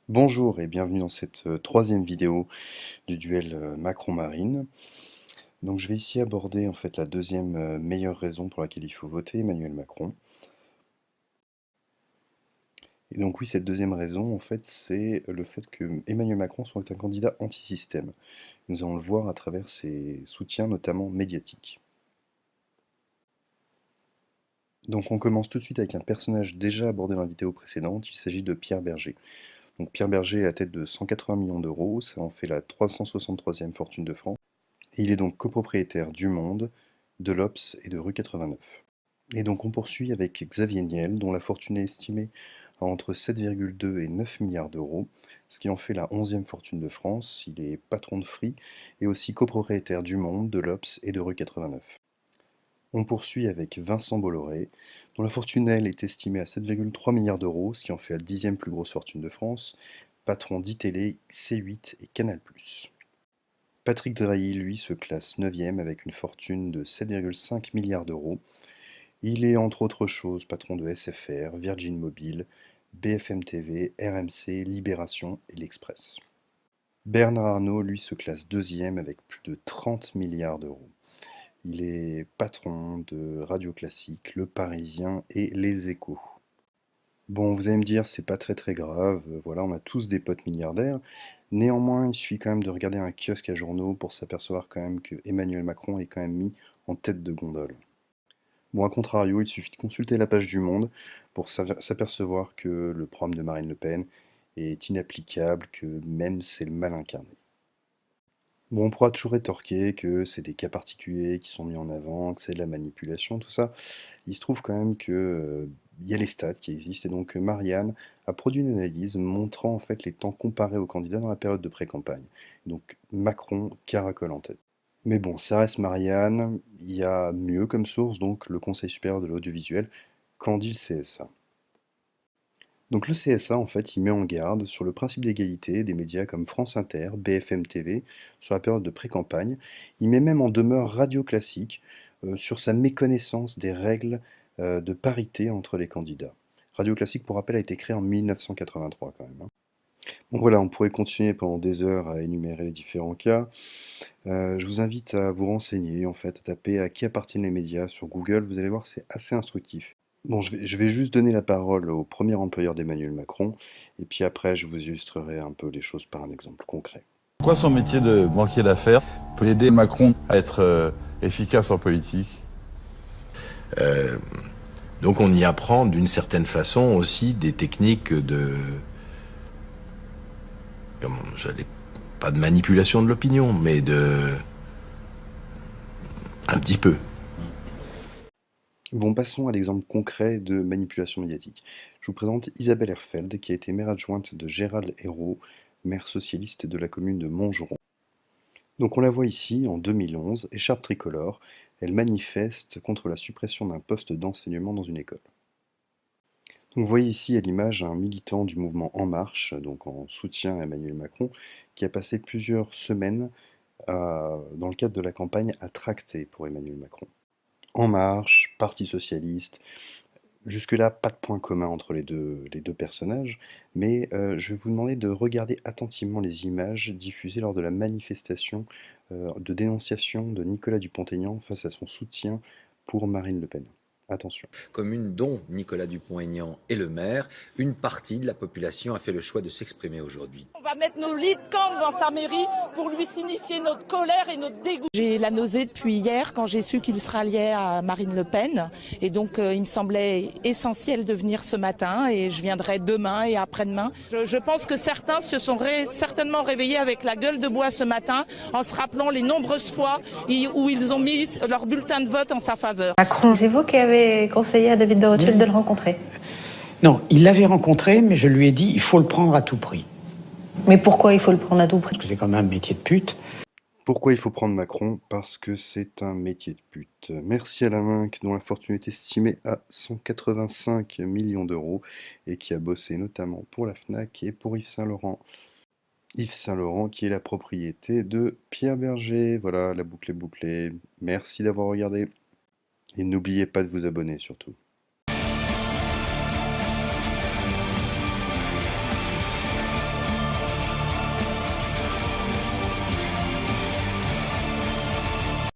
Bonjour et bienvenue dans cette troisième vidéo du duel Macron-Marine. Donc je vais ici aborder en fait la deuxième meilleure raison pour laquelle il faut voter Emmanuel Macron. Et donc oui, cette deuxième raison en fait c'est le fait que Emmanuel Macron soit un candidat anti-système. Nous allons le voir à travers ses soutiens notamment médiatiques. Donc on commence tout de suite avec un personnage déjà abordé dans la vidéo précédente, il s'agit de Pierre Berger. Donc Pierre Berger est à la tête de 180 millions d'euros, ça en fait la 363e fortune de France. Et il est donc copropriétaire du Monde, de l'Obs et de Rue 89. Et donc on poursuit avec Xavier Niel, dont la fortune est estimée à entre 7,2 et 9 milliards d'euros, ce qui en fait la 11e fortune de France. Il est patron de Free et aussi copropriétaire du Monde, de l'Obs et de Rue 89. On poursuit avec Vincent Bolloré, dont la fortune elle est estimée à 7,3 milliards d'euros, ce qui en fait la 10e plus grosse fortune de France, patron d'ITélé, C8 et Canal+. Patrick Drahi, lui, se classe 9e avec une fortune de 7,5 milliards d'euros. Il est entre autres choses patron de SFR, Virgin Mobile, BFM TV, RMC, Libération et L'Express. Bernard Arnault, lui, se classe 2e avec plus de 30 milliards d'euros. Il est patron de Radio Classique, Le Parisien et Les Échos. Bon, vous allez me dire, c'est pas très grave, voilà, on a tous des potes milliardaires. Néanmoins, il suffit quand même de regarder un kiosque à journaux pour s'apercevoir quand même que Emmanuel Macron est quand même mis en tête de gondole. Bon, à contrario, il suffit de consulter la page du Monde pour s'apercevoir que le programme de Marine Le Pen est inapplicable, que même c'est le mal incarné. Bon, on pourra toujours rétorquer que c'est des cas particuliers qui sont mis en avant, que c'est de la manipulation, tout ça. Il se trouve quand même que, il y a les stats qui existent et donc Marianne a produit une analyse montrant en fait les temps comparés aux candidats dans la période de pré-campagne. Donc Macron caracole en tête. Mais bon, ça reste Marianne, il y a mieux comme source, donc le Conseil supérieur de l'audiovisuel, qu'en dit le CSA. Donc le CSA, en fait, il met en garde sur le principe d'égalité des médias comme France Inter, BFM TV, sur la période de pré-campagne. Il met même en demeure Radio Classique sur sa méconnaissance des règles de parité entre les candidats. Radio Classique, pour rappel, a été créé en 1983 quand même, hein. Bon voilà, on pourrait continuer pendant des heures à énumérer les différents cas. Je vous invite à vous renseigner, en fait, à taper à qui appartiennent les médias sur Google. Vous allez voir, c'est assez instructif. Bon, je vais juste donner la parole au premier employeur d'Emmanuel Macron, et puis après, je vous illustrerai un peu les choses par un exemple concret. Pourquoi son métier de banquier d'affaires peut aider Macron à être efficace en politique? Euh, donc on y apprend d'une certaine façon aussi des techniques de, pas de manipulation de l'opinion, mais un petit peu. Bon, passons à l'exemple concret de manipulation médiatique. Je vous présente Isabelle Herfeld, qui a été maire adjointe de Gérald Ayrault, maire socialiste de la commune de Montgeron. Donc on la voit ici, en 2011, écharpe tricolore, elle manifeste contre la suppression d'un poste d'enseignement dans une école. Donc vous voyez ici à l'image un militant du mouvement En Marche, donc en soutien à Emmanuel Macron, qui a passé plusieurs semaines dans le cadre de la campagne à tracter pour Emmanuel Macron. En Marche, Parti socialiste, jusque-là pas de point commun entre les deux personnages, mais je vais vous demander de regarder attentivement les images diffusées lors de la manifestation de dénonciation de Nicolas Dupont-Aignan face à son soutien pour Marine Le Pen. Attention. Commune dont Nicolas Dupont-Aignan est le maire, une partie de la population a fait le choix de s'exprimer aujourd'hui. On va mettre nos lits de camp devant sa mairie pour lui signifier notre colère et notre dégoût. J'ai la nausée depuis hier quand j'ai su qu'il sera allié à Marine Le Pen. Et donc il me semblait essentiel de venir ce matin et je viendrai demain et après-demain. Je pense que certains se sont certainement réveillés avec la gueule de bois ce matin en se rappelant les nombreuses fois où ils ont mis leur bulletin de vote en sa faveur. Macron, c'est vous qui avez conseillé à David de Rothschild de le rencontrer? Non, il l'avait rencontré, mais je lui ai dit il faut le prendre à tout prix. Mais pourquoi il faut le prendre à tout prix? Parce que c'est quand même un métier de pute. Pourquoi il faut prendre Macron? Parce que c'est un métier de pute. Merci à la Minc, dont la fortune est estimée à 185 millions d'euros et qui a bossé notamment pour la Fnac et pour Yves Saint Laurent. Yves Saint Laurent qui est la propriété de Pierre Berger. Voilà, la boucle est bouclée. Merci d'avoir regardé et n'oubliez pas de vous abonner surtout.